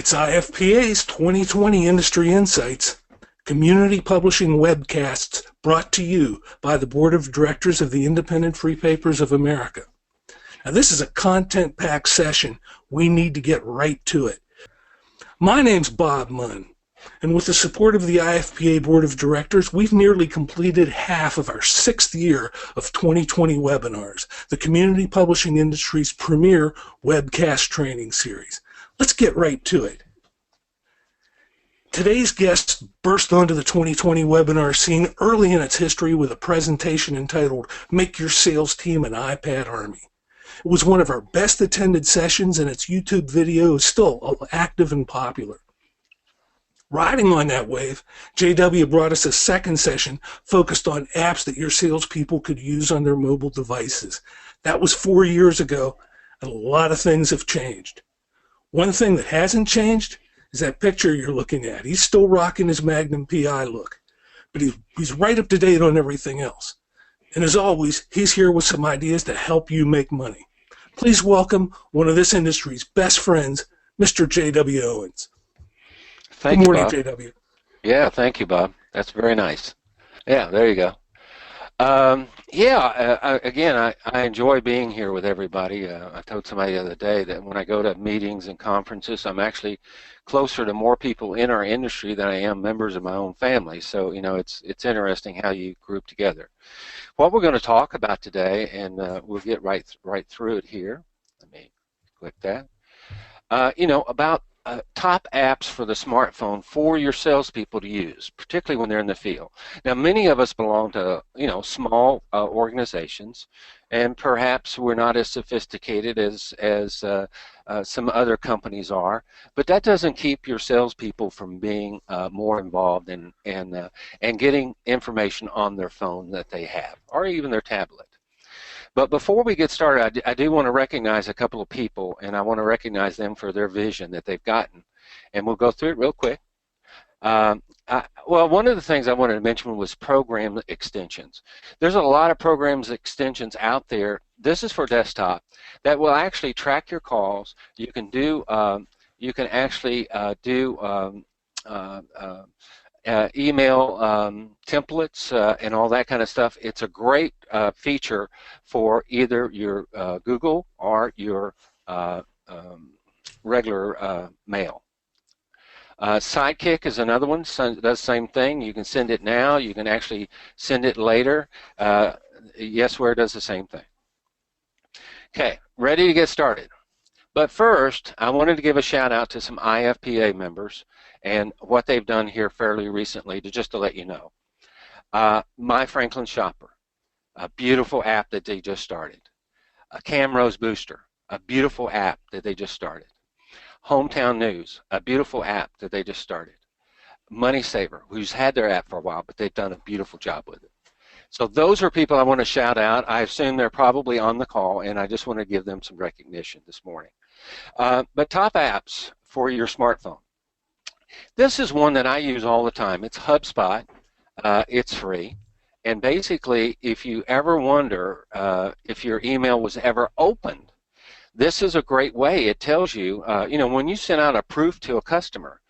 It's IFPA's 2020 Industry Insights, community publishing webcasts brought to you by the Board of Directors of the Independent Free Papers of America. Now, this is a content-packed session. We need to get right to it. My name's Bob Munn, and with the support of the IFPA Board of Directors, we've nearly completed half of our 6th year of 2020 webinars, the community publishing industry's premier webcast training series. Let's get right to it. Today's guest burst onto the 2020 webinar scene early in its history with a presentation entitled Make Your Sales Team an iPad Army. It was one of our best attended sessions, and its YouTube video is still active and popular. Riding on that wave, JW brought us a second session focused on apps that your salespeople could use on their mobile devices. That was 4 years ago, and a lot of things have changed. One thing that hasn't changed is that picture you're looking at. He's still rocking his Magnum PI look, but he's right up to date on everything else. And as always, he's here with some ideas to help you make money. Please welcome one of this industry's best friends, Mr. J.W. Owens. Thank Good you, morning, Bob. J.W. Yeah, thank you, Bob. That's very nice. Yeah, there you go. Again, I enjoy being here with everybody. I told somebody the other day that when I go to meetings and conferences, I'm actually closer to more people in our industry than I am members of my own family. So, it's interesting how you group together. What we're going to talk about today, and we'll get right through it here. Let me click that. About top apps for the smartphone for your salespeople to use, particularly when they're in the field. Now, many of us belong to, small organizations, and perhaps we're not as sophisticated as some other companies are, but that doesn't keep your salespeople from being more involved and getting information on their phone that they have, or even their tablet. But before we get started, I do want to recognize a couple of people, and I want to recognize them for their vision that they've gotten. And we'll go through it real quick. Well, one of the things I wanted to mention was program extensions. There's a lot of programs extensions out there. This is for desktop that will actually track your calls. You can do, email templates and all that kind of stuff. It's a great feature for either your Google or your regular mail. Sidekick is another one, does the same thing. You can send it now, you can actually send it later. Yesware does the same thing. Okay, ready to get started. But first, I wanted to give a shout out to some IFPA members and what they've done here fairly recently, just to let you know. My Franklin Shopper, a beautiful app that they just started. Camrose Booster, a beautiful app that they just started. Hometown News, a beautiful app that they just started. Money Saver, who's had their app for a while, but they've done a beautiful job with it. So those are people I want to shout out. I assume they're probably on the call, and I just want to give them some recognition this morning. But top apps for your smartphone. This is one that I use all the time. It's HubSpot. It's free. And basically, if you ever wonder if your email was ever opened, this is a great way. It tells you, when you send out a proof to a customer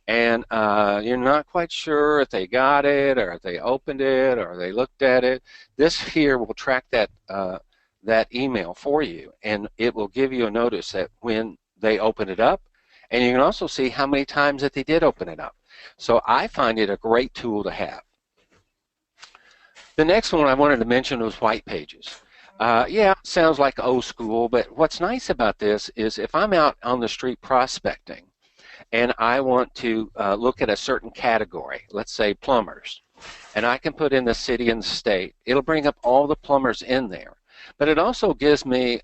and you're not quite sure if they got it or if they opened it or they looked at it, this here will track that email for you, and it will give you a notice that when they open it up, and you can also see how many times that they did open it up. So I find it a great tool to have. The next one I wanted to mention was White Pages. Yeah, sounds like old school, but what's nice about this is if I'm out on the street prospecting and I want to look at a certain category, let's say plumbers, and I can put in the city and the state, it'll bring up all the plumbers in there. But it also gives me,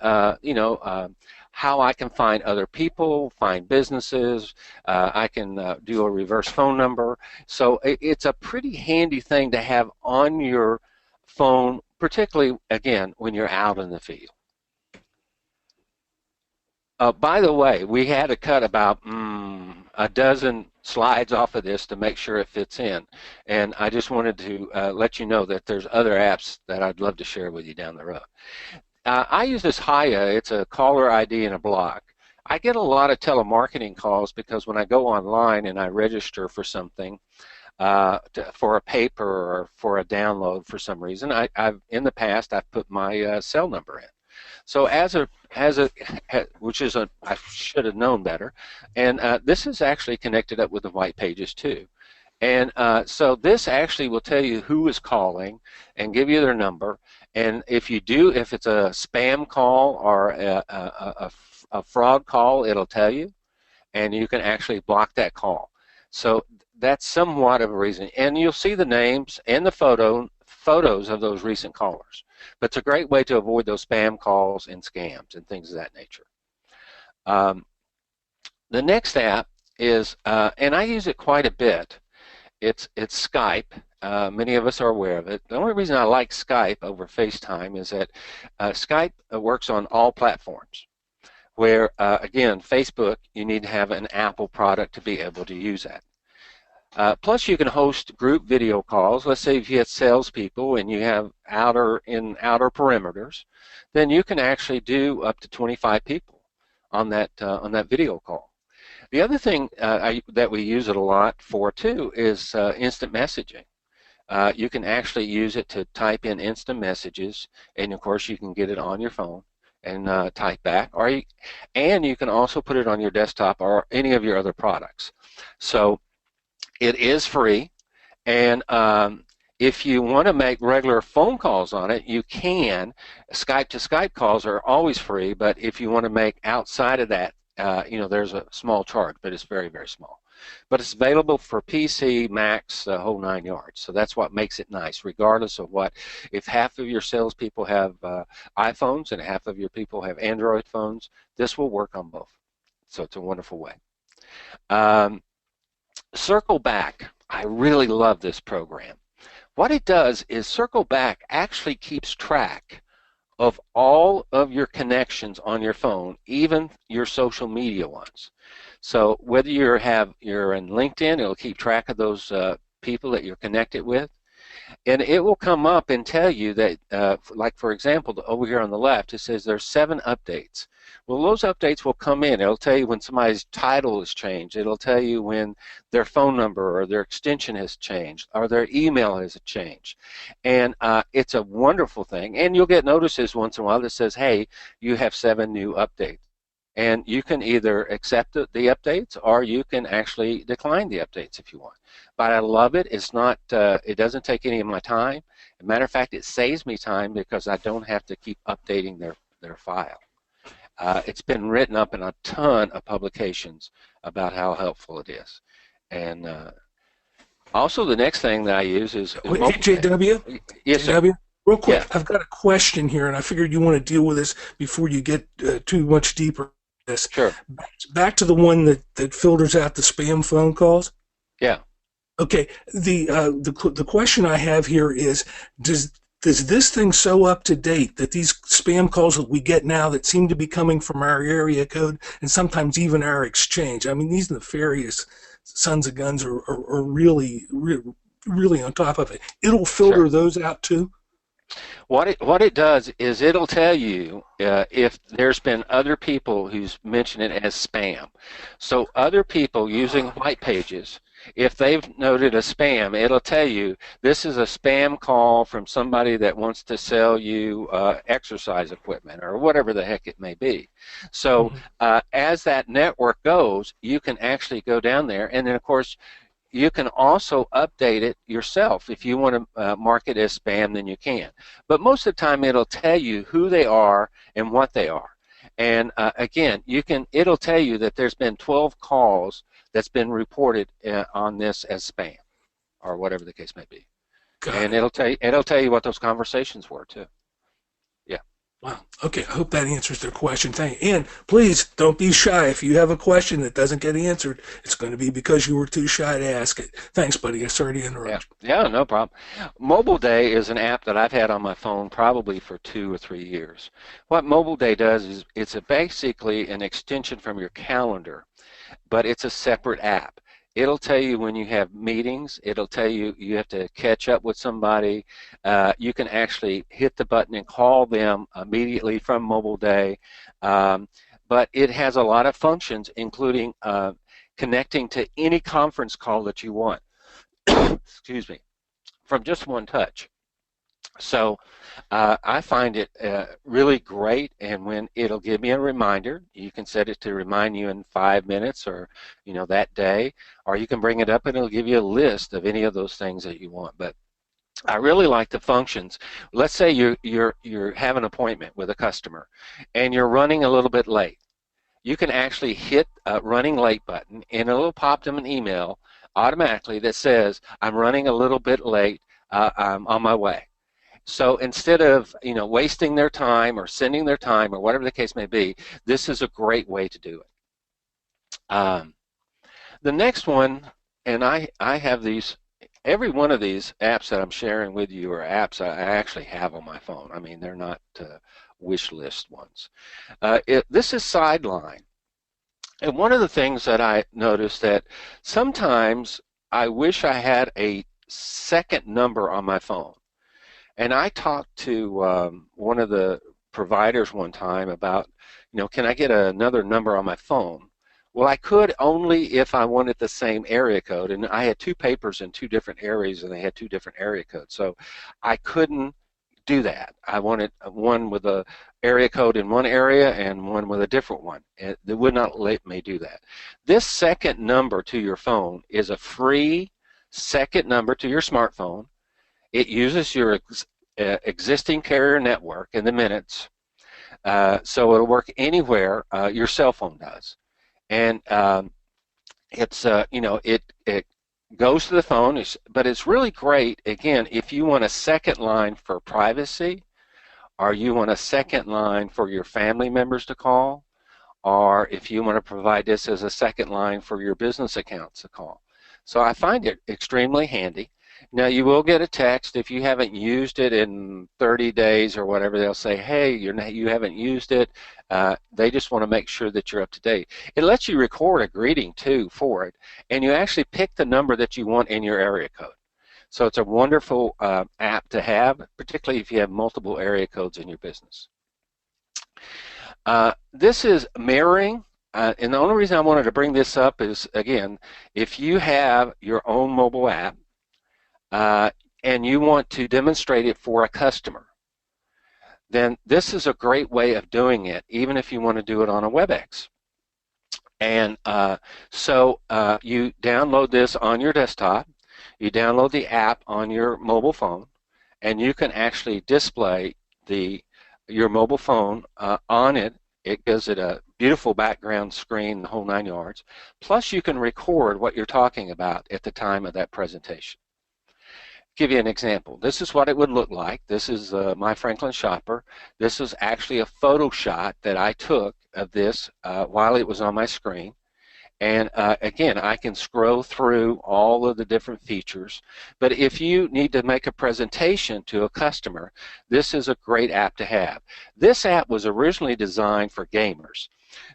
how I can find other people, find businesses. I can do a reverse phone number. So it's a pretty handy thing to have on your phone, particularly, again, when you're out in the field. By the way, we had to cut about a dozen slides off of this to make sure it fits in. And I just wanted to let you know that there's other apps that I'd love to share with you down the road. I use this Hiya. It's a caller ID and a block. I get a lot of telemarketing calls because when I go online and I register for something, for a paper or for a download for some reason, I've in the past I've put my cell number in. So which is I should have known better, and this is actually connected up with the white pages too. And so this actually will tell you who is calling and give you their number. And if it's a spam call or a fraud call, it'll tell you, and you can actually block that call. So that's somewhat of a reason. And you'll see the names and the photos of those recent callers. But it's a great way to avoid those spam calls and scams and things of that nature. The next app is, and I use it quite a bit, it's Skype. Many of us are aware of it. The only reason I like Skype over FaceTime is that Skype works on all platforms, where, again, Facebook, you need to have an Apple product to be able to use that. Plus, you can host group video calls. Let's say if you have salespeople and you have outer perimeters, then you can actually do up to 25 people on that video call. The other thing that we use it a lot for too is instant messaging. You can actually use it to type in instant messages, and of course you can get it on your phone and type back, and you can also put it on your desktop or any of your other products. So it is free, and if you want to make regular phone calls on it, you can. Skype to Skype calls are always free, but if you want to make outside of that, there's a small charge, but it's very, very small. But it's available for PC, Macs, the whole 9 yards. So that's what makes it nice, regardless of what. If half of your salespeople have iPhones and half of your people have Android phones, this will work on both. So it's a wonderful way. Circle Back. I really love this program. What it does is Circle Back actually keeps track of all of your connections on your phone, even your social media ones. So whether you're in LinkedIn, it'll keep track of those people that you're connected with, and it will come up and tell you that, like for example, over here on the left, it says there's 7 updates. Well, those updates will come in. It'll tell you when somebody's title has changed. It'll tell you when their phone number or their extension has changed or their email has changed. And it's a wonderful thing. And you'll get notices once in a while that says, hey, you have 7 new updates. And you can either accept the updates or you can actually decline the updates if you want. But I love it. It's not. It doesn't take any of my time. As a matter of fact, it saves me time because I don't have to keep updating their file. It's been written up in a ton of publications about how helpful it is. And also the next thing that I use is Wait, JW? Yes, sir. JW? Real quick, Yeah. I've got a question here, and I figured you want to deal with this before you get too much deeper. This. Sure. Back to the one that filters out the spam phone calls. Yeah. Okay. The question I have here is, does this thing so up to date that these spam calls that we get now that seem to be coming from our area code and sometimes even our exchange? I mean, these nefarious sons of guns are really on top of it. It'll filter Sure. those out too. What it does is it'll tell you if there's been other people who's mentioned it as spam. So other people using white pages, if they've noted a spam, it'll tell you this is a spam call from somebody that wants to sell you exercise equipment or whatever the heck it may be. So as that network goes, you can actually go down there, and then of course you can also update it yourself. If you want to mark it as spam, then you can. But most of the time, it'll tell you who they are and what they are. And again, it'll tell you that there's been 12 calls that's been reported on this as spam, or whatever the case may be. And it'll tell you what those conversations were too. Yeah. Wow. Okay. I hope that answers their question. Thank you. And please don't be shy. If you have a question that doesn't get answered, it's going to be because you were too shy to ask it. Thanks, buddy. I'm sorry to interrupt. Yeah, no problem. Mobile Day is an app that I've had on my phone probably for 2 or 3 years. What Mobile Day does is it's basically an extension from your calendar, but it's a separate app. It'll tell you when you have meetings. It'll tell you you have to catch up with somebody. You can actually hit the button and call them immediately from Mobile Day. but it has a lot of functions, including connecting to any conference call that you want. Excuse me, from just one touch. So I find it really great, and when it'll give me a reminder, you can set it to remind you in 5 minutes, or that day, or you can bring it up and it'll give you a list of any of those things that you want. But I really like the functions. Let's say you have an appointment with a customer, and you're running a little bit late. You can actually hit a running late button, and it'll pop them an email automatically that says, "I'm running a little bit late. I'm on my way." So instead of wasting their time or sending their time or whatever the case may be, this is a great way to do it. The next one, and I have these. Every one of these apps that I'm sharing with you are apps I actually have on my phone. I mean, they're not wish list ones. This is Sideline. And one of the things that I noticed that sometimes I wish I had a second number on my phone. And I talked to one of the providers one time about, can I get another number on my phone? Well, I could only if I wanted the same area code, and I had two papers in two different areas, and they had two different area codes, so I couldn't do that. I wanted one with a area code in one area and one with a different one. They would not let me do that. This second number to your phone is a free second number to your smartphone. It uses your existing carrier network in the minutes, so it'll work anywhere your cell phone does. And it's it goes to the phone, but it's really great, again, if you want a second line for privacy, or you want a second line for your family members to call, or if you want to provide this as a second line for your business accounts to call. So I find it extremely handy. Now, you will get a text if you haven't used it in 30 days or whatever. They'll say, hey, you haven't used it. They just want to make sure that you're up to date. It lets you record a greeting, too, for it, and you actually pick the number that you want in your area code. So it's a wonderful app to have, particularly if you have multiple area codes in your business. This is mirroring. And the only reason I wanted to bring this up is, again, if you have your own mobile app, and you want to demonstrate it for a customer, then this is a great way of doing it, even if you want to do it on a WebEx. And so you download this on your desktop, you download the app on your mobile phone, and you can actually display your mobile phone on it. It gives it a beautiful background screen, the whole 9 yards. Plus, you can record what you're talking about at the time of that presentation. Give you an example. This is what it would look like. This is my Franklin Shopper. This is actually a photo shot that I took of this while it was on my screen. And again, I can scroll through all of the different features. But if you need to make a presentation to a customer, this is a great app to have. This app was originally designed for gamers.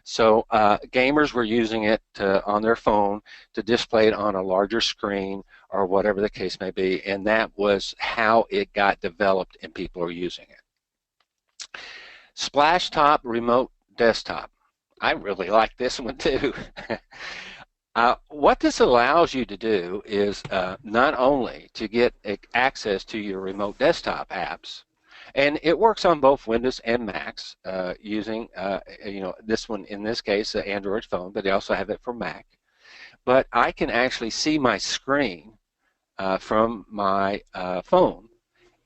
So gamers were using it on their phone to display it on a larger screen or whatever the case may be, and that was how it got developed and people are using it. Splash Top Remote Desktop. I really like this one too. What this allows you to do is not only to get access to your remote desktop apps, and it works on both Windows and Macs using, this one, in this case, an Android phone, but they also have it for Mac. But I can actually see my screen from my phone.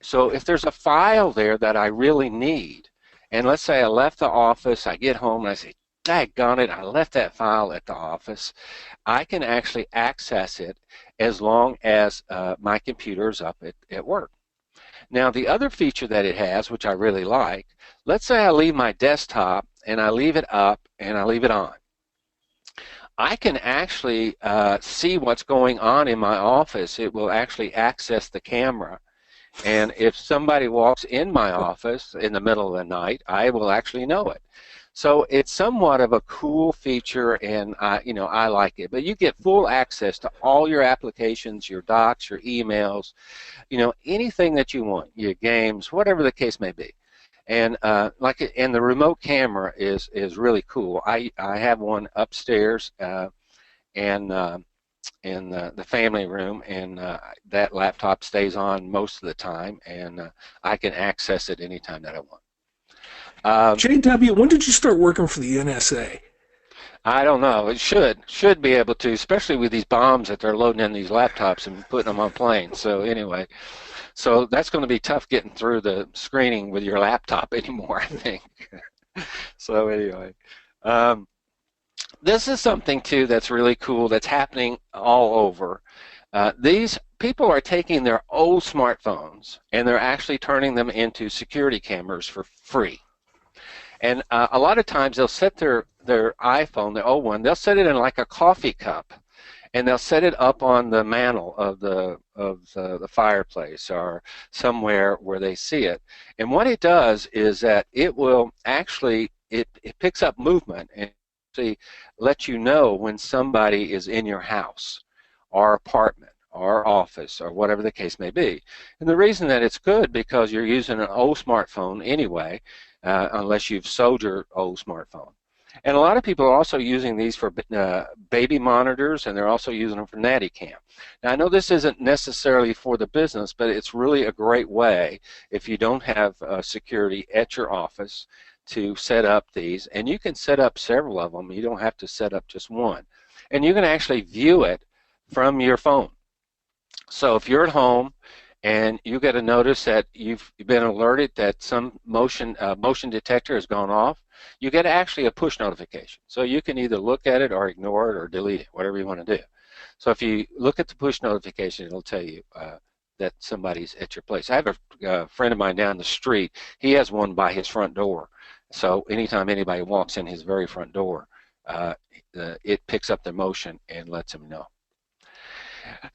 So if there's a file there that I really need, and let's say I left the office, I get home and I say, daggone it, I left that file at the office, I can actually access it as long as my computer is up at work. Now, the other feature that it has, which I really like, let's say I leave my desktop and I leave it up and I leave it on. I can actually see what's going on in my office. It will actually access the camera. And if somebody walks in my office in the middle of the night, I will actually know it. So it's somewhat of a cool feature, and I like it. But you get full access to all your applications, your docs, your emails, anything that you want, your games, whatever the case may be. And and the remote camera is really cool. I have one upstairs and in the family room, and that laptop stays on most of the time, and I can access it anytime that I want. JW, when did you start working for the NSA? I don't know. It should be able to, especially with these bombs that they're loading in these laptops and putting them on planes. So anyway, so that's going to be tough getting through the screening with your laptop anymore, I think. So anyway, um, this is something too that's really cool that's happening all over. These people are taking their old smartphones and they're actually turning them into security cameras for free. And a lot of times they'll set their iPhone, the old one, they'll set it in like a coffee cup, and they'll set it up on the mantle of the fireplace or somewhere where they see it. And what it does is that it will actually it picks up movement and actually let you know when somebody is in your house or apartment or office or whatever the case may be. And the reason that it's good because you're using an old smartphone anyway, unless you've sold your old smartphone. And a lot of people are also using these for baby monitors, and they're also using them for natty cam. Now, I know this isn't necessarily for the business, but it's really a great way if you don't have security at your office to set up these. And you can set up several of them. You don't have to set up just one. And you can actually view it from your phone. So if you're at home and you get a notice that you've been alerted that some motion detector has gone off, you get actually a push notification. So you can either look at it or ignore it or delete it, whatever you want to do. So if you look at the push notification, it'll tell you that somebody's at your place. I have a friend of mine down the street. He has one by his front door. So anytime anybody walks in his very front door, it picks up their motion and lets him know.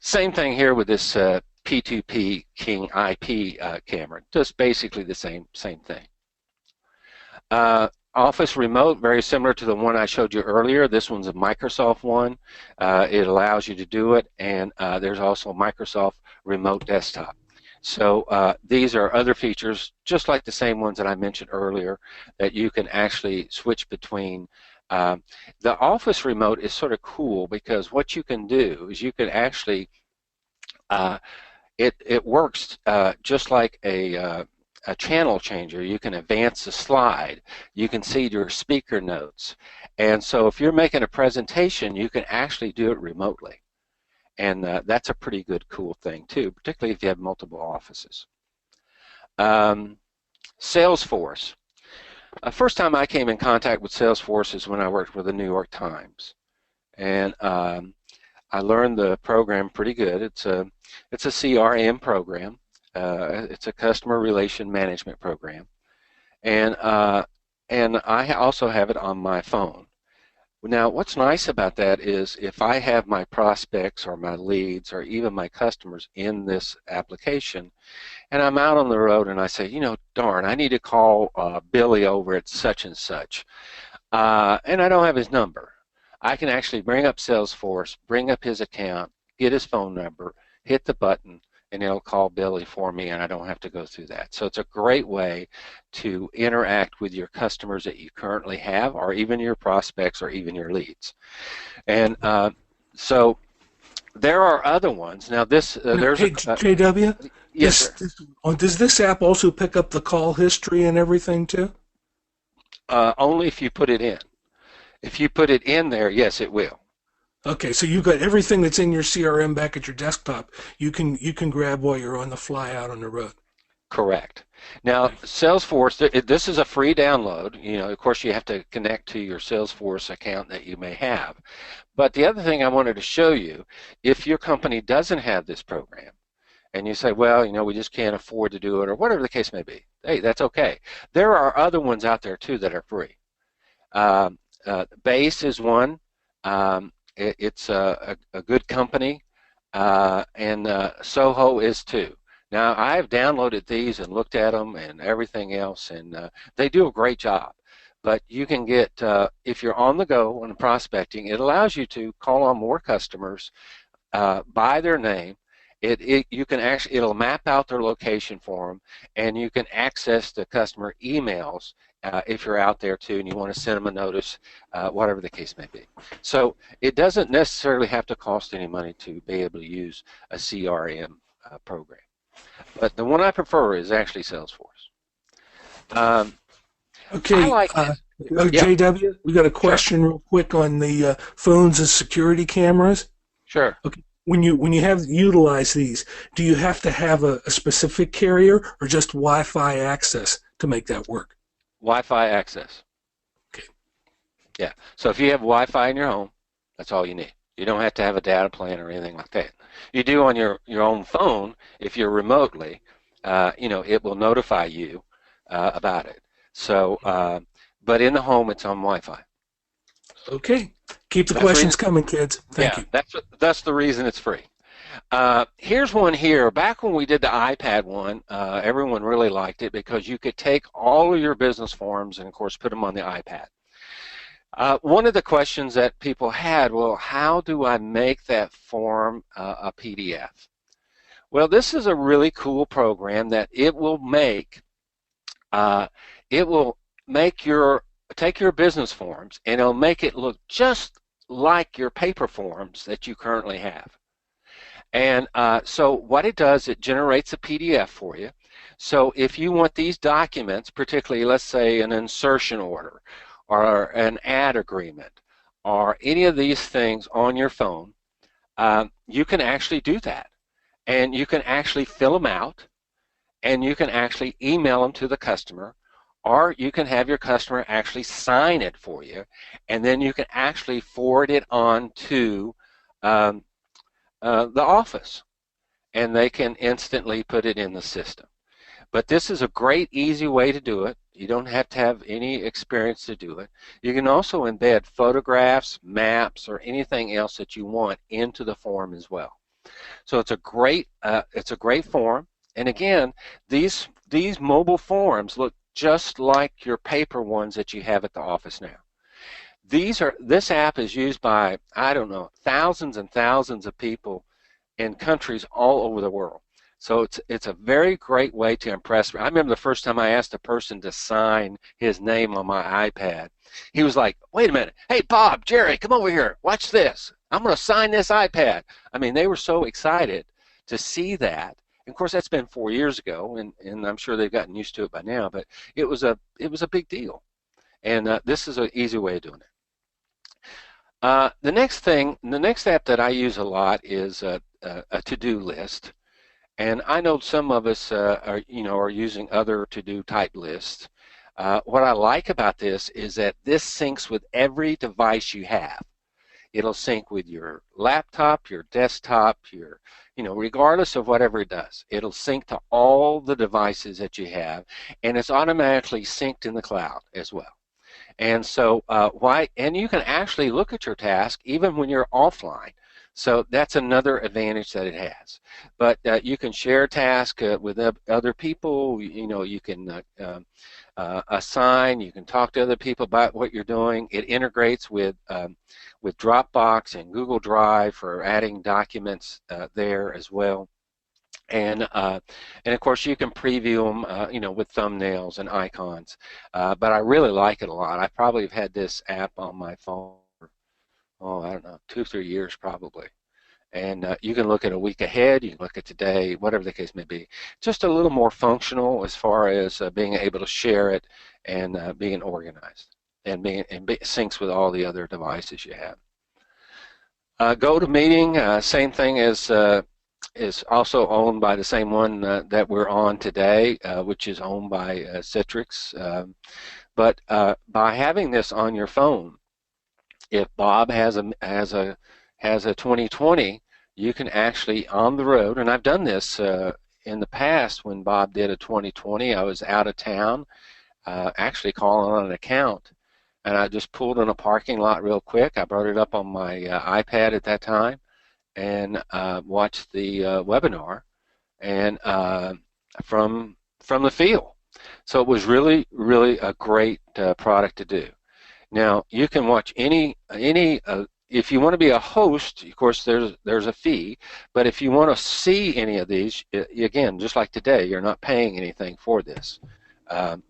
Same thing here with this P2P King IP camera. Just basically the same thing. Office Remote, very similar to the one I showed you earlier. This one's a Microsoft one. It allows you to do it, and there's also a Microsoft Remote Desktop. So these are other features, just like the same ones that I mentioned earlier, that you can actually switch between. The Office Remote is sort of cool because what you can do is you can actually, it works just like a channel changer. You can advance the slide. You can see your speaker notes. And so if you're making a presentation, you can actually do it remotely. And that's a pretty good, cool thing too, particularly if you have multiple offices. Salesforce. First time I came in contact with Salesforce is when I worked for the New York Times. And I learned the program pretty good. It's a CRM program. It's a customer relation management program, and I also have it on my phone. Now, what's nice about that is if I have my prospects or my leads or even my customers in this application, and I'm out on the road and I say, you know, darn, I need to call Billy over at such and such, and I don't have his number. I can actually bring up Salesforce, bring up his account, get his phone number, hit the button, and it'll call Billy for me, and I don't have to go through that. So it's a great way to interact with your customers that you currently have, or even your prospects, or even your leads. And so there are other ones. Now this, there's hey, JW, yes, sir. Does this app also pick up the call history and everything too? Only if you put it in. If you put it in there, yes, it will. Okay, so you've got everything that's in your CRM back at your desktop. You can grab while you're on the fly out on the road. Correct. Now, Salesforce, this is a free download. You know, of course, you have to connect to your Salesforce account that you may have. But the other thing I wanted to show you, if your company doesn't have this program, and you say, well, you know, we just can't afford to do it, or whatever the case may be, hey, that's okay. There are other ones out there, too, that are free. Base is one. It's a good company, and Soho is too. Now, I've downloaded these and looked at them and everything else, and they do a great job. But you can get, if you're on the go and prospecting, it allows you to call on more customers by their name You can actually, it'll map out their location for them, and you can access the customer emails if you're out there too, and you want to send them a notice, whatever the case may be. So it doesn't necessarily have to cost any money to be able to use a CRM program. But the one I prefer is actually Salesforce. I Okay, like this. Yeah, JW, we got a sure, question real quick on the phones and security cameras. sure. Okay, when you have utilize these, do you have to have a specific carrier or just Wi-Fi access to make that work? Wi-Fi access. Okay, Yeah. So if you have Wi-Fi in your home, that's all you need. You don't have to have a data plan or anything like that. You do on your own phone if you're remotely. It will notify you about it. So, but in the home, it's on Wi-Fi. okay. Keep the That's the questions reason. coming, kids. Thank Yeah, you. that's the reason it's free. Here's one here. Back when we did the iPad one, everyone really liked it because you could take all of your business forms and, of course, put them on the iPad. One of the questions that people had, well, how do I make that form a PDF? Well, this is a really cool program that uh, it will make take your business forms and it'll make it look just like your paper forms that you currently have. And so what it does, it generates a PDF for you. So if you want these documents, particularly, let's say, an insertion order or an ad agreement or any of these things on your phone, you can actually do that. And you can actually fill them out and you can actually email them to the customer, or you can have your customer actually sign it for you, and then you can actually forward it on to um, the office, and they can instantly put it in the system. But this is a great, easy way to do it. You don't have to have any experience to do it. You can also embed photographs, maps, or anything else that you want into the form as well. So it's a great form. And again, these mobile forms look just like your paper ones that you have at the office now. This app is used by, I don't know, thousands and thousands of people in countries all over the world. So it's a very great way to impress. I remember the first time I asked a person to sign his name on my iPad. He was like, "Wait a minute. Hey, Bob, Jerry, come over here. Watch this. I'm going to sign this iPad." I mean, they were so excited to see that. And of course, that's been 4 years ago, and I'm sure they've gotten used to it by now, but it was a big deal. And this is an easy way of doing it. The next app that I use a lot is a to-do list. And I know some of us are using other to-do type lists. What I like about this is that this syncs with every device you have. It'll sync with your laptop, your desktop, regardless of whatever it does. It'll sync to all the devices that you have, and it's automatically synced in the cloud as well. And so and you can actually look at your task even when you're offline. So that's another advantage that it has. But you can share tasks with other people. You can assign. You can talk to other people about what you're doing. It integrates with Dropbox and Google Drive for adding documents there as well. And of course you can preview them, with thumbnails and icons. But I really like it a lot. I probably have had this app on my phone for, I don't know, 2-3 years probably. And you can look at a week ahead, you can look at today, whatever the case may be. Just a little more functional as far as being able to share it and being organized and syncs with all the other devices you have. GoToMeeting, same thing as is also owned by the same one that we're on today, which is owned by Citrix. But by having this on your phone, if Bob has a 2020, you can actually on the road, and I've done this in the past when Bob did a 2020. I was out of town, actually calling on an account, and I just pulled in a parking lot real quick. I brought it up on my iPad at that time and watched the webinar and from the field. So it was really, really a great product to do. Now you can watch any if you want to be a host, of course, there's a fee. But if you want to see any of these, again, just like today, you're not paying anything for this. Um,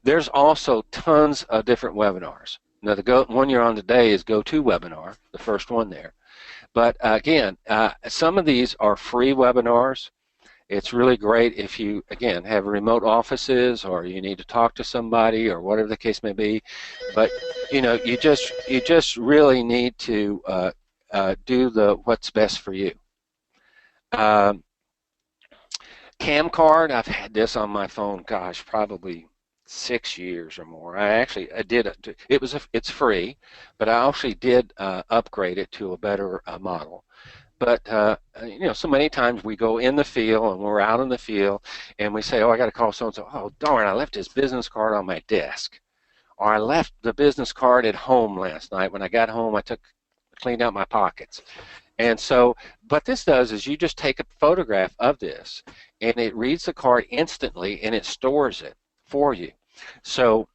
there's also tons of different webinars. Now, the one you're on today is GoToWebinar, the first one there. But again, some of these are free webinars. It's really great if you, again, have remote offices or you need to talk to somebody or whatever the case may be. But you know, you just really need to do what's best for you. Camcard, I've had this on my phone, gosh, probably 6 years or more. I did it's free, but I actually did upgrade it to a better model. But you know, so many times we go in the field and we're out in the field and we say, oh, I got to call so and so. Oh, darn, I left his business card on my desk, or I left the business card at home last night. When I got home, I cleaned out my pockets. And so, what this does is you just take a photograph of this, and it reads the card instantly, and it stores it for you. So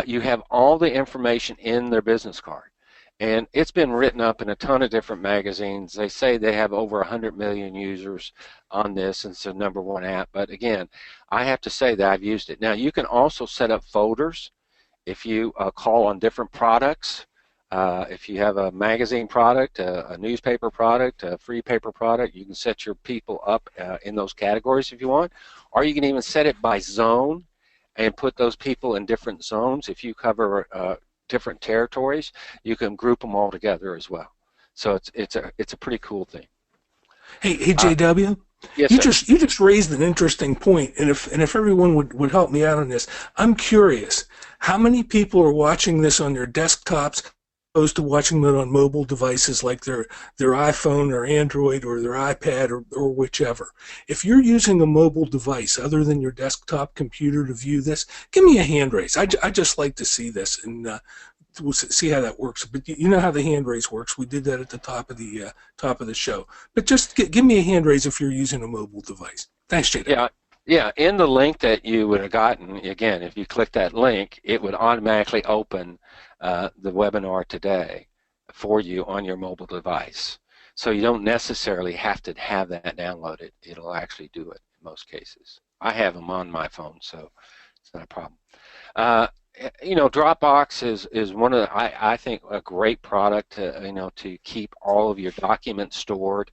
you have all the information in their business card. And it's been written up in a ton of different magazines. They say they have over 100 million users on this, and it's the #1 app. But again, I have to say that I've used it. Now, you can also set up folders if you call on different products. If you have a magazine product, a newspaper product, a free paper product, you can set your people up in those categories if you want. Or you can even set it by zone and put those people in different zones. If you cover different territories, you can group them all together as well. So it's a pretty cool thing. Hey, JW. Yes, You sir. just raised an interesting point, and if everyone would help me out on this, I'm curious how many people are watching this on their desktops opposed to watching it on mobile devices like their iPhone or Android or their iPad or whichever. If you're using a mobile device other than your desktop computer to view this, give me a hand raise. I just like to see this, and we'll see how that works. But you know how the hand raise works. We did that at the top of the show. But just give me a hand raise if you're using a mobile device. Thanks, JW. Yeah. Yeah, in the link that you would have gotten, again, if you click that link, it would automatically open the webinar today for you on your mobile device. So you don't necessarily have to have that downloaded. It'll actually do it in most cases. I have them on my phone, so it's not a problem. You know, Dropbox is one of the, I think, a great product to keep all of your documents stored.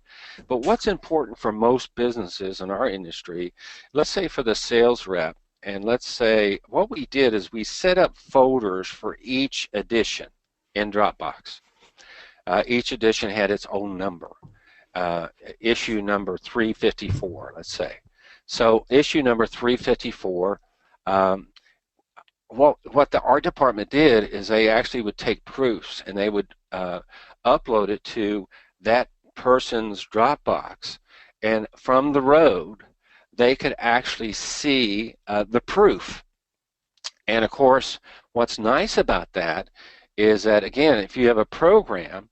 But what's important for most businesses in our industry, let's say for the sales rep, and let's say what we did is we set up folders for each edition in Dropbox. Each edition had its own number, issue number 354, let's say. So issue number 354, what the art department did is they actually would take proofs and they would upload it to that person's Dropbox, and from the road they could actually see the proof. And of course, what's nice about that is that, again, if you have a program,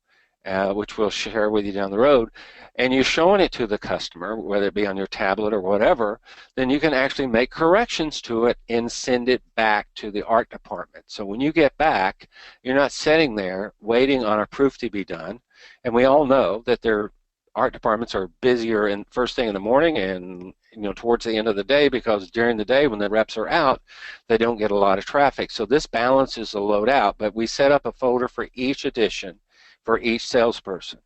which we'll share with you down the road, and you're showing it to the customer, whether it be on your tablet or whatever, then you can actually make corrections to it and send it back to the art department. So when you get back, you're not sitting there waiting on a proof to be done. And we all know that their art departments are busier in first thing in the morning and towards the end of the day, because during the day when the reps are out, they don't get a lot of traffic. So this balances the load out, but we set up a folder for each edition for each salesperson.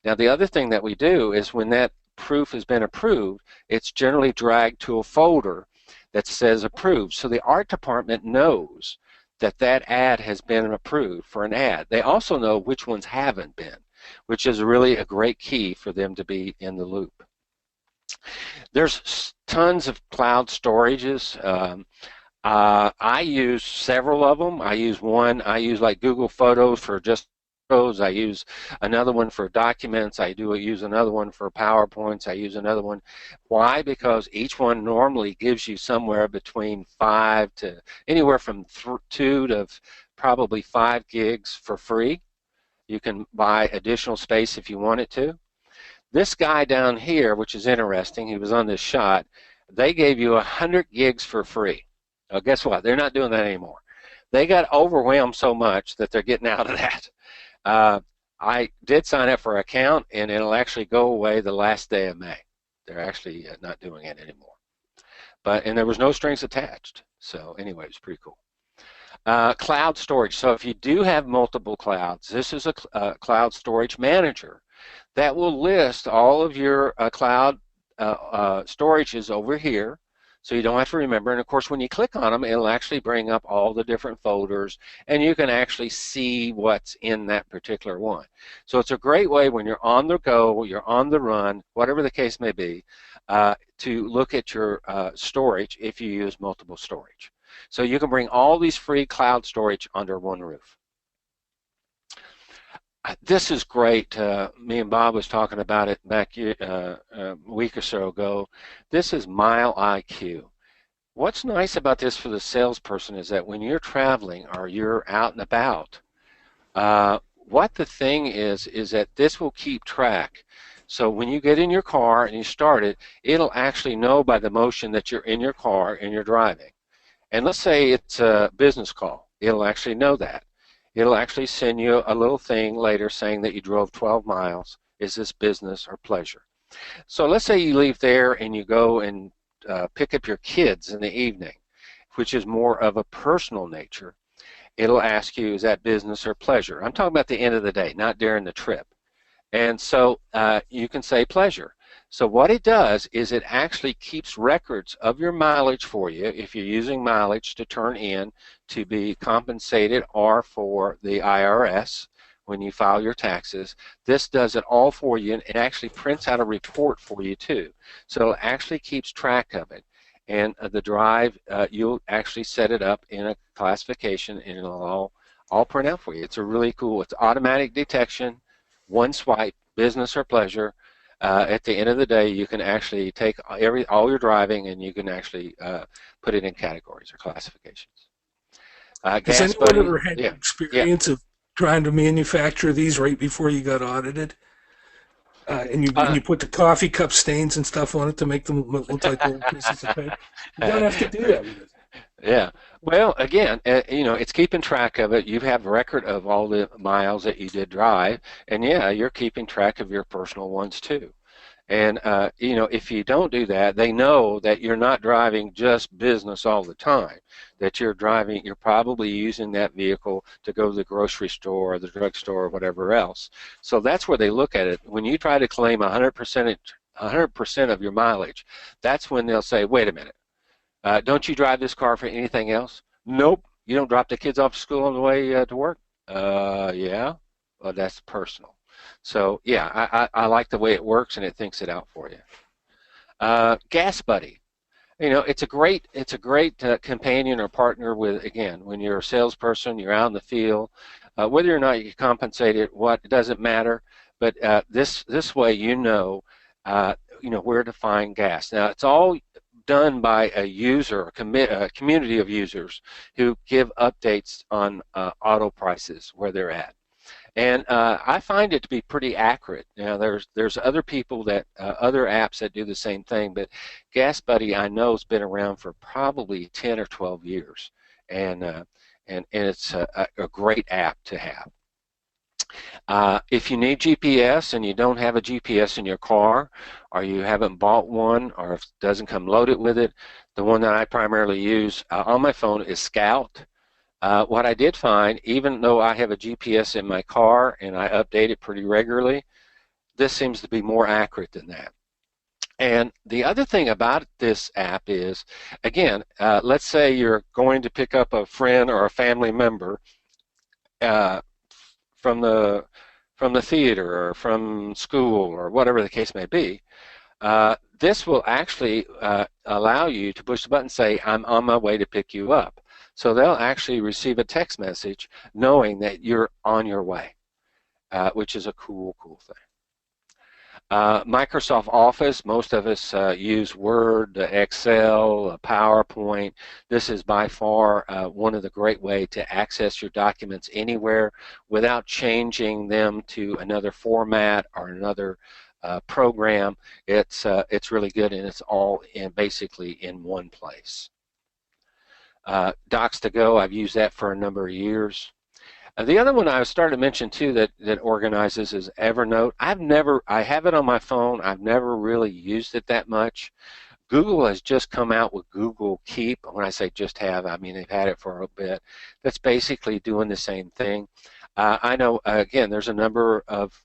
Now, the other thing that we do is when that proof has been approved, it's generally dragged to a folder that says approved. So the art department knows that that ad has been approved for an ad. They also know which ones haven't been, which is really a great key for them to be in the loop. There's tons of cloud storages. I use several of them. I use like Google Photos for just photos. I use another one for documents. I use another one for PowerPoints. I use another one. Why? Because each one normally gives you somewhere between 5 to anywhere from 2 to probably 5 gigs for free. You can buy additional space if you wanted to. This guy down here, which is interesting, he was on this shot, they gave you 100 gigs for free. Now, guess what? They're not doing that anymore. They got overwhelmed so much that they're getting out of that. I did sign up for an account, and it'll actually go away the last day of May. They're actually not doing it anymore. And there was no strings attached. So anyway, it was pretty cool. Cloud storage. So if you do have multiple clouds, this is a cloud storage manager that will list all of your cloud storages over here, so you don't have to remember. And of course, when you click on them, it'll actually bring up all the different folders, and you can actually see what's in that particular one. So it's a great way when you're on the go, you're on the run, whatever the case may be, to look at your storage if you use multiple storage. So you can bring all these free cloud storage under one roof. This is great. Me and Bob was talking about it back a week or so ago. This is Mile IQ. What's nice about this for the salesperson is that when you're traveling or you're out and about, what the thing is that this will keep track. So when you get in your car and you start it, it'll actually know by the motion that you're in your car and you're driving. And let's say it's a business call. It'll actually know that. It'll actually send you a little thing later saying that you drove 12 miles. Is this business or pleasure? So let's say you leave there and you go and pick up your kids in the evening, which is more of a personal nature. It'll ask you, is that business or pleasure? I'm talking about the end of the day, not during the trip. And so you can say pleasure. So what it does is it actually keeps records of your mileage for you if you're using mileage to turn in to be compensated or for the IRS when you file your taxes. This does it all for you, and it actually prints out a report for you too. So it actually keeps track of it. And the drive, you'll actually set it up in a classification, and it'll all print out for you. It's a really cool, it's automatic detection, one swipe, business or pleasure. At the end of the day, you can actually take all your driving and you can actually put it in categories or classifications. Has Gas anyone Buddy, ever had yeah, the yeah. experience of trying to manufacture these right before you got audited? And you put the coffee cup stains and stuff on it to make them look like little pieces of paper. You don't have to do that with it. Yeah. Well, again, it's keeping track of it. You have a record of all the miles that you did drive, and yeah, you're keeping track of your personal ones too. And if you don't do that, they know that you're not driving just business all the time. That you're probably using that vehicle to go to the grocery store or the drugstore or whatever else. So that's where they look at it. When you try to claim 100% of your mileage, that's when they'll say, "Wait a minute, don't you drive this car for anything else?" "Nope." "You don't drop the kids off to school on the way to work?" Yeah. Well, that's personal. So yeah, I like the way it works, and it thinks it out for you. Gas Buddy, it's a great companion or partner with, again, when you're a salesperson, you're out in the field, whether or not you get compensated, it doesn't matter, but this way where to find gas. Now it's all done by a user, a community of users who give updates on auto prices where they're at. And I find it to be pretty accurate. Now, there's other people other apps that do the same thing, but Gas Buddy I know has been around for probably 10 or 12 years, and it's a great app to have. If you need GPS and you don't have a GPS in your car, or you haven't bought one, or if it doesn't come loaded with it, the one that I primarily use on my phone is Scout. What I did find, even though I have a GPS in my car and I update it pretty regularly, this seems to be more accurate than that. And the other thing about this app is, again, let's say you're going to pick up a friend or a family member from the theater or from school or whatever the case may be. This will actually allow you to push the button and say, "I'm on my way to pick you up." So they'll actually receive a text message knowing that you're on your way, which is a cool thing. Microsoft Office, most of us use Word, Excel, PowerPoint. This is by far one of the great ways to access your documents anywhere without changing them to another format or another program. It's really good, and it's all basically in one place. Docs2Go, I've used that for a number of years. The other one I was starting to mention too that organizes is Evernote. I have it on my phone. I've never really used it that much. Google has just come out with Google Keep. When I say just have, I mean they've had it for a bit. That's basically doing the same thing. I know, again, there's a number of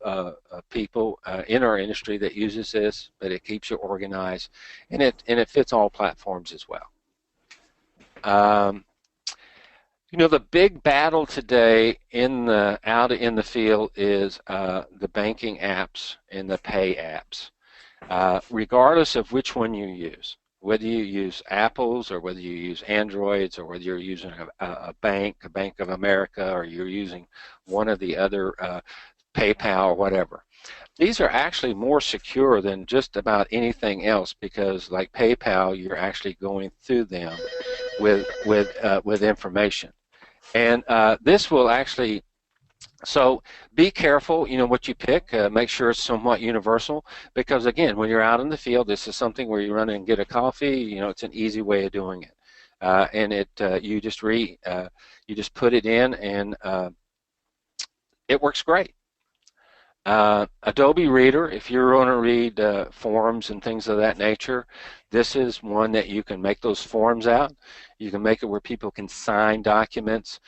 people in our industry that uses this, but it keeps you organized, and it fits all platforms as well. Um, the big battle today out in the field is the banking apps and the pay apps. Regardless of which one you use, whether you use Apple's or whether you use Androids or whether you're using a Bank of America, or you're using one of the other PayPal or whatever. These are actually more secure than just about anything else, because like PayPal, you're actually going through them with information. And this will actually, so be careful, what you pick. Make sure it's somewhat universal, because again, when you're out in the field, this is something where you run and get a coffee. It's an easy way of doing it, and you just put it in, and it works great. Adobe Reader, if you're going to read forms and things of that nature, this is one that you can make those forms out. You can make it where people can sign documents.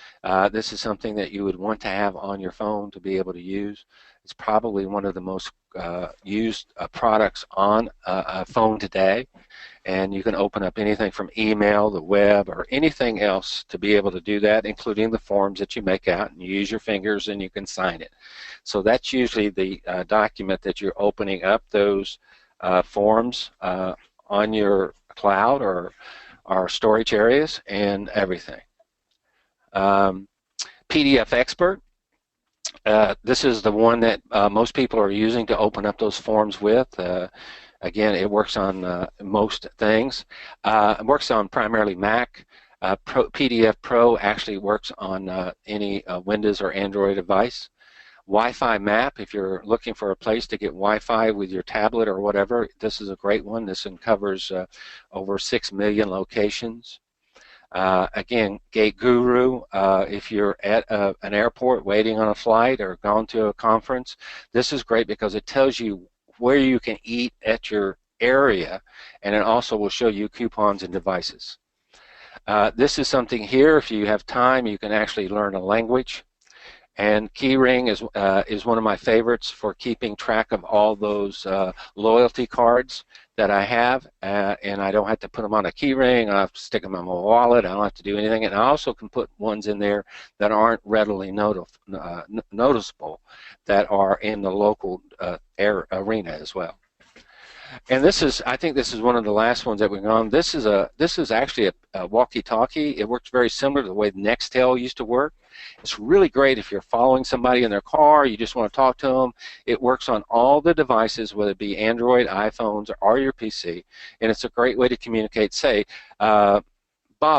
This is something that you would want to have on your phone to be able to use. It's probably one of the most used products on a phone today. And you can open up anything from email, the web, or anything else to be able to do that, including the forms that you make out, and you use your fingers and you can sign it. So that's usually the document that you're opening up those forms on your cloud or storage areas and everything. PDF Expert. This is the one that most people are using to open up those forms with. Again, it works on most things. It works on primarily Mac. PDF Pro actually works on any Windows or Android device. Wi-Fi Map, if you're looking for a place to get Wi-Fi with your tablet or whatever, this is a great one. This one covers over 6 million locations. Again, Gate Guru, if you're at an airport waiting on a flight or gone to a conference, this is great because it tells you where you can eat at your area, and it also will show you coupons and devices. This is something here, if you have time, you can actually learn a language. And Keyring is one of my favorites for keeping track of all those loyalty cards that I have, and I don't have to put them on a keyring. I don't have to stick them in my wallet. I don't have to do anything. And I also can put ones in there that aren't readily noticeable, that are in the local arena as well. And I think this is one of the last ones that we've gone. This is actually a walkie-talkie. It works very similar to the way Nextel used to work. It's really great if you're following somebody in their car, you just want to talk to them. It works on all the devices, whether it be Android, iPhones, or your PC, and it's a great way to communicate. Say, Bob,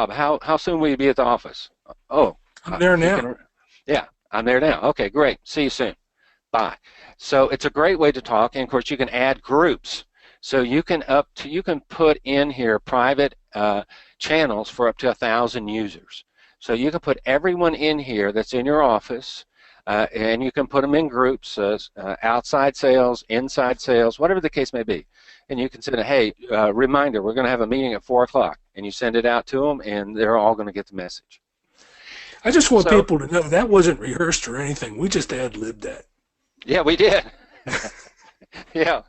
how soon will you be at the office? Oh, I'm there now. Yeah, I'm there now. Okay, great. See you soon. Bye. So it's a great way to talk, and of course you can add groups. So you can put in here private channels for up to 1,000 users. So you can put everyone in here that's in your office, and you can put them in groups, outside sales, inside sales, whatever the case may be. And you can say, hey, reminder, we're going to have a meeting at 4 o'clock, and you send it out to them, and they're all going to get the message. I just want people to know that wasn't rehearsed or anything. We just ad-libbed that. Yeah, we did. Yeah.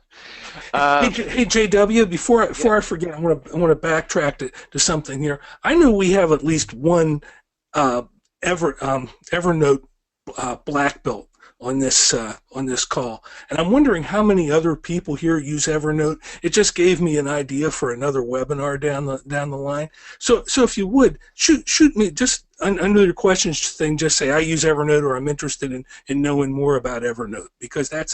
Hey, JW, before I forget, I want to backtrack to something here. I know we have at least one Evernote black belt on this call, and I'm wondering how many other people here use Evernote. It just gave me an idea for another webinar down the line. So if you would shoot me just under your questions thing, just say I use Evernote or I'm interested in knowing more about Evernote, because I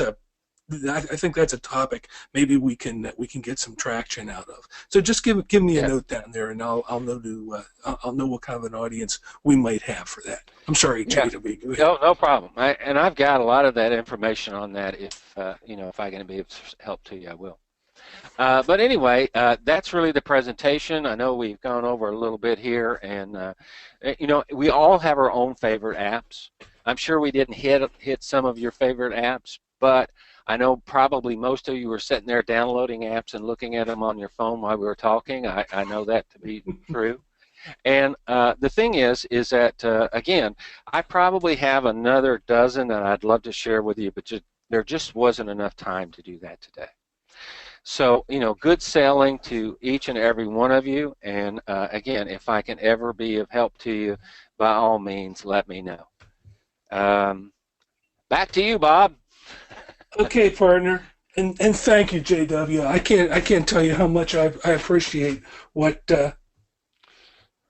think that's a topic maybe we can get some traction out of. So just give me a note down there, and I'll know what kind of an audience we might have for that. I'm sorry, JW. Go ahead. No problem. And I've got a lot of that information on that. If I can be of help to you, I will. But anyway, that's really the presentation. I know we've gone over a little bit here, and we all have our own favorite apps. I'm sure we didn't hit some of your favorite apps, but I know probably most of you were sitting there downloading apps and looking at them on your phone while we were talking. I know that to be true. And the thing is that, again, I probably have another dozen that I'd love to share with you, but there just wasn't enough time to do that today. So, good sailing to each and every one of you. And again, if I can ever be of help to you, by all means, let me know. Back to you, Bob. Okay, partner. And thank you, JW. I can't tell you how much I appreciate what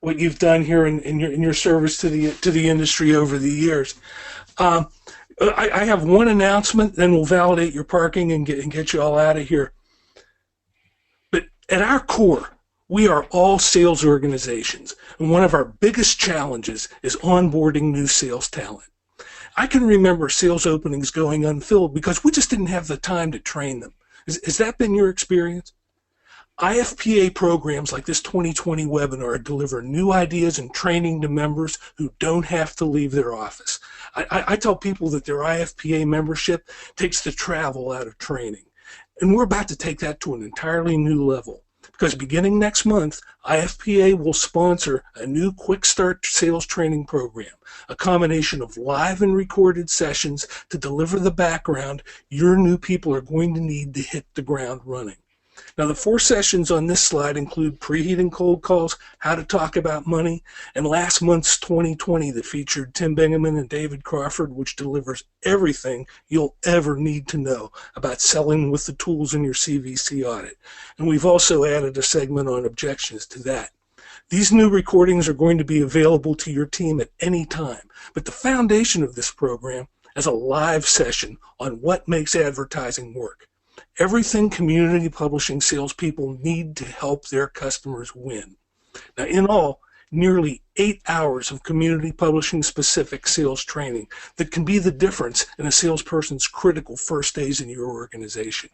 you've done here in your service to the industry over the years. I have one announcement, then we'll validate your parking and get you all out of here. But at our core, we are all sales organizations, and one of our biggest challenges is onboarding new sales talent. I can remember sales openings going unfilled because we just didn't have the time to train them. Has that been your experience? IFPA programs like this 2020 webinar deliver new ideas and training to members who don't have to leave their office. I tell people that their IFPA membership takes the travel out of training. And we're about to take that to an entirely new level. Because beginning next month, IFPA will sponsor a new Quick Start sales training program, a combination of live and recorded sessions to deliver the background your new people are going to need to hit the ground running. Now, the 4 sessions on this slide include preheating cold calls, how to talk about money, and last month's 2020 that featured Tim Bingaman and David Crawford, which delivers everything you'll ever need to know about selling with the tools in your CVC audit. And we've also added a segment on objections to that. These new recordings are going to be available to your team at any time, but the foundation of this program is a live session on what makes advertising work. Everything community publishing salespeople need to help their customers win. Now, in all, nearly 8 hours of community publishing specific sales training that can be the difference in a salesperson's critical first days in your organization.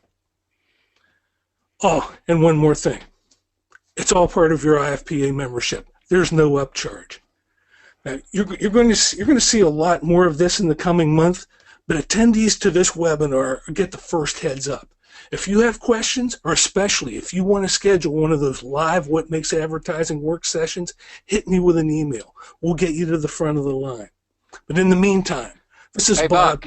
Oh, and one more thing. It's all part of your IFPA membership. There's no upcharge. Now, you're going to see a lot more of this in the coming month, but attendees to this webinar get the first heads up. If you have questions, or especially if you want to schedule one of those live What Makes Advertising Work sessions, hit me with an email. We'll get you to the front of the line. But in the meantime, this is Bob.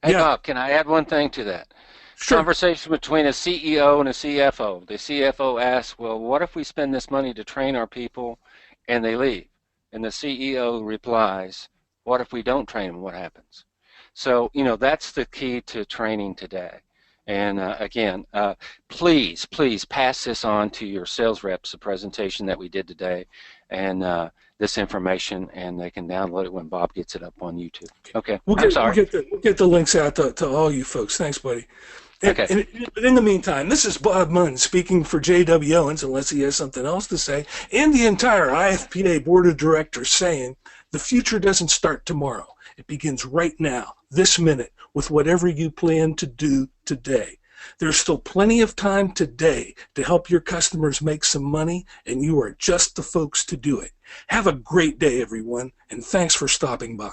Bob, can I add one thing to that? Sure. Conversation between a CEO and a CFO. The CFO asks, well, what if we spend this money to train our people and they leave? And the CEO replies, what if we don't train them? What happens? So, that's the key to training today. And again, please pass this on to your sales reps, the presentation that we did today, and this information, and they can download it when Bob gets it up on YouTube. Okay, We'll get the links out to all you folks. Thanks, buddy. Okay. But in the meantime, this is Bob Munn speaking for J.W. Owens, unless he has something else to say, and the entire IFPA Board of Directors saying, the future doesn't start tomorrow. It begins right now, this minute, with whatever you plan to do today. There's still plenty of time today to help your customers make some money, and you are just the folks to do it. Have a great day, everyone, and thanks for stopping by.